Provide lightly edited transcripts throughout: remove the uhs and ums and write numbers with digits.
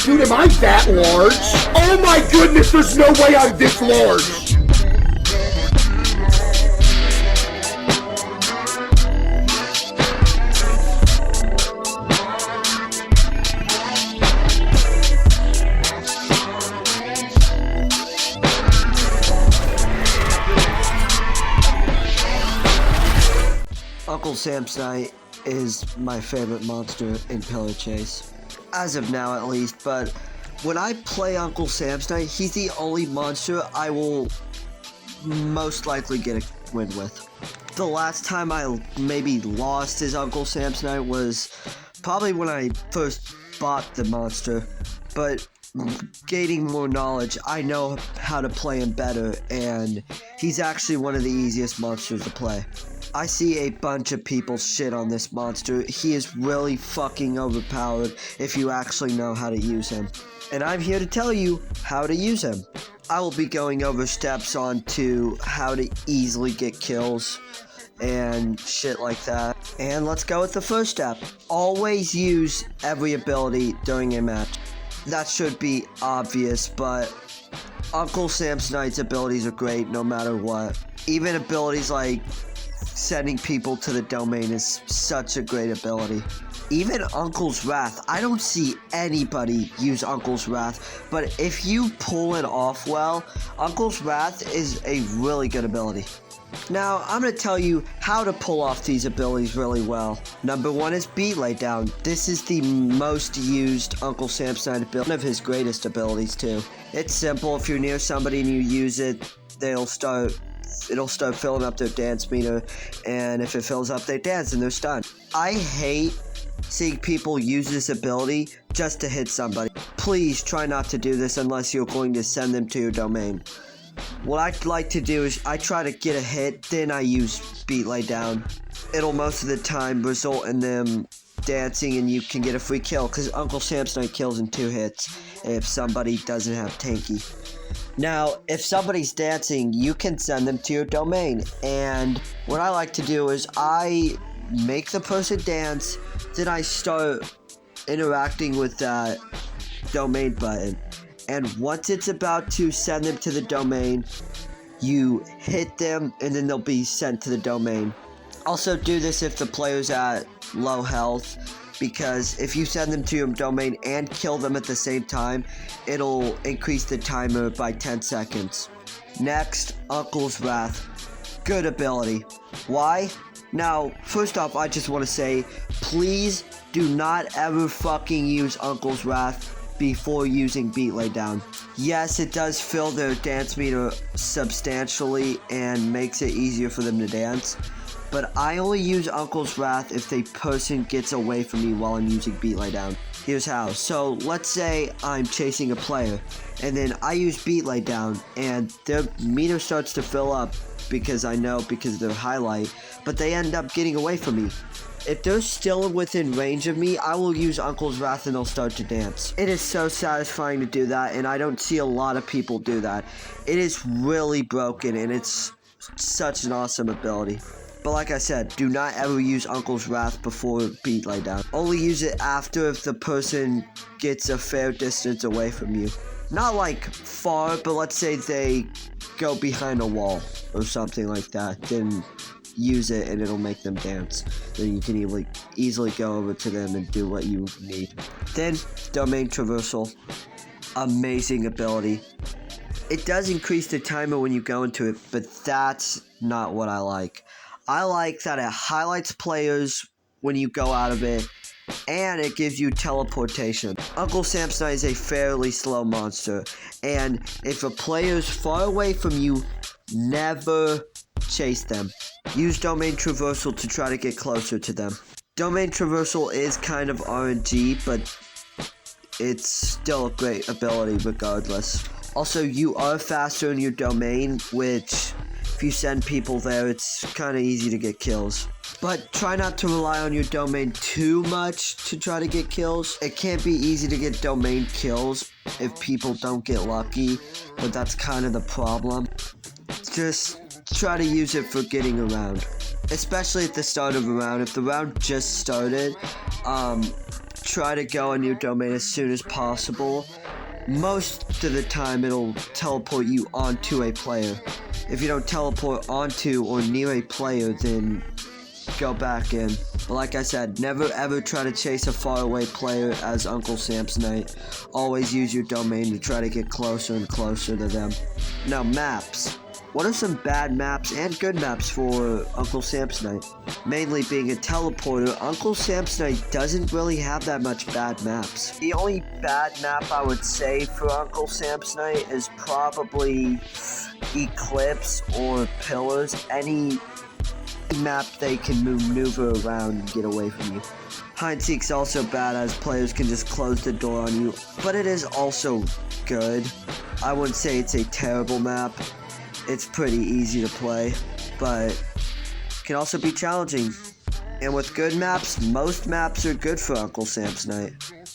Dude, am I that large? Oh my goodness, there's no way I'm this large! Uncle Samsonite is my favorite monster in Pillar Chase. As of now, at least, but when I play Uncle Samsonite, he's the only monster I will most likely get a win with. The last time I maybe lost as Uncle Samsonite was probably when I first bought the monster, but gaining more knowledge, I know how to play him better, and he's actually one of the easiest monsters to play. I see a bunch of people shit on this monster. He is really fucking overpowered if you actually know how to use him. And I'm here to tell you how to use him. I will be going over steps on to how to easily get kills and shit like that. And let's go with the first step. Always use every ability during a match. That should be obvious, but Uncle Samsonite's abilities are great no matter what. Even abilities like sending people to the domain is such a great ability. Even Uncle's Wrath, I don't see anybody use Uncle's Wrath, but if you pull it off well, Uncle's Wrath is a really good ability. Now, I'm going to tell you how to pull off these abilities really well. Number one is Beat Laydown. This is the most used Uncle Samsonite ability, one of his greatest abilities too. It's simple. If you're near somebody and you use it, it'll start filling up their dance meter, and if it fills up, they dance and they're stunned. I hate seeing people use this ability just to hit somebody. Please try not to do this unless you're going to send them to your domain. What I like to do is I try to get a hit, then I use Beat Laydown. It'll most of the time result in them dancing and you can get a free kill, because Uncle Samsonite kills in 2 hits if somebody doesn't have tanky. Now, if somebody's dancing, you can send them to your domain, and what I like to do is I make the person dance, then I start interacting with that domain button, and once it's about to send them to the domain, you hit them and then they'll be sent to the domain. Also do this if the player's at low health, because if you send them to your domain and kill them at the same time, it'll increase the timer by 10 seconds. Next, Uncle's Wrath. Good ability. Why? Now, first off, I just want to say, please do not ever fucking use Uncle's Wrath before using Beat Laydown. Yes, it does fill their dance meter substantially and makes it easier for them to dance, but I only use Uncle's Wrath if the person gets away from me while I'm using Beat Laydown. Here's how. So, let's say I'm chasing a player, and then I use Beat Laydown, and their meter starts to fill up because of their highlight, but they end up getting away from me. If they're still within range of me, I will use Uncle's Wrath and they'll start to dance. It is so satisfying to do that, and I don't see a lot of people do that. It is really broken, and it's such an awesome ability. But like I said, do not ever use Uncle's Wrath before Beat Laydown. Only use it after if the person gets a fair distance away from you. Not like far, but let's say they go behind a wall or something like that. Then use it and it'll make them dance. Then you can easily go over to them and do what you need. Then, Domain Traversal. Amazing ability. It does increase the timer when you go into it, but that's not what I like. I like that it highlights players when you go out of it, and it gives you teleportation. Uncle Samsonite is a fairly slow monster, and if a player's far away from you, never chase them. Use Domain Traversal to try to get closer to them. Domain Traversal is kind of RNG, but it's still a great ability regardless. Also, you are faster in your domain, which if you send people there, it's kind of easy to get kills. But try not to rely on your domain too much to try to get kills. It can't be easy to get domain kills if people don't get lucky, but that's kind of the problem. Just try to use it for getting around, especially at the start of a round. If the round just started, try to go on your domain as soon as possible. Most of the time it'll teleport you onto a player. If you don't teleport onto or near a player, then go back in. But like I said, never ever try to chase a faraway player as Uncle Samsonite. Always use your domain to try to get closer and closer to them. Now, maps. What are some bad maps and good maps for Uncle Samsonite? Mainly being a teleporter, Uncle Samsonite doesn't really have that much bad maps. The only bad map I would say for Uncle Samsonite is probably Eclipse or Pillars. Any map they can maneuver around and get away from you. Hide and Seek's also bad as players can just close the door on you, but it is also good. I wouldn't say it's a terrible map. It's pretty easy to play, but can also be challenging. And with good maps, most maps are good for Uncle Samsonite.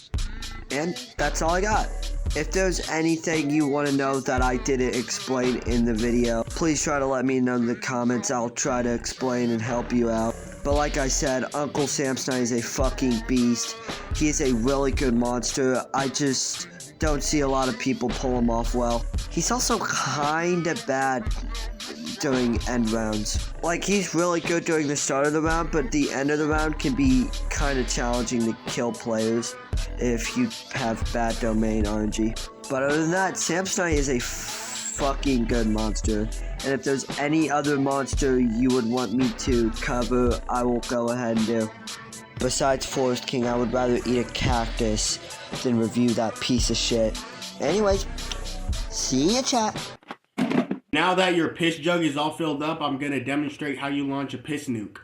And that's all I got. If there's anything you want to know that I didn't explain in the video, please try to let me know in the comments. I'll try to explain and help you out. But like I said, Uncle Samsonite is a fucking beast. He is a really good monster. I just don't see a lot of people pull him off well. He's also kinda bad during end rounds. Like, he's really good during the start of the round, but the end of the round can be kinda challenging to kill players if you have bad domain RNG. But other than that, Samsonite is a fucking good monster. And if there's any other monster you would want me to cover, I will go ahead and do. Besides Forest King, I would rather eat a cactus than review that piece of shit. Anyways, see ya, chat. Now that your piss jug is all filled up, I'm gonna demonstrate how you launch a piss nuke.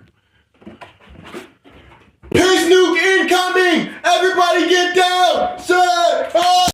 Piss nuke incoming! Everybody get down! Set!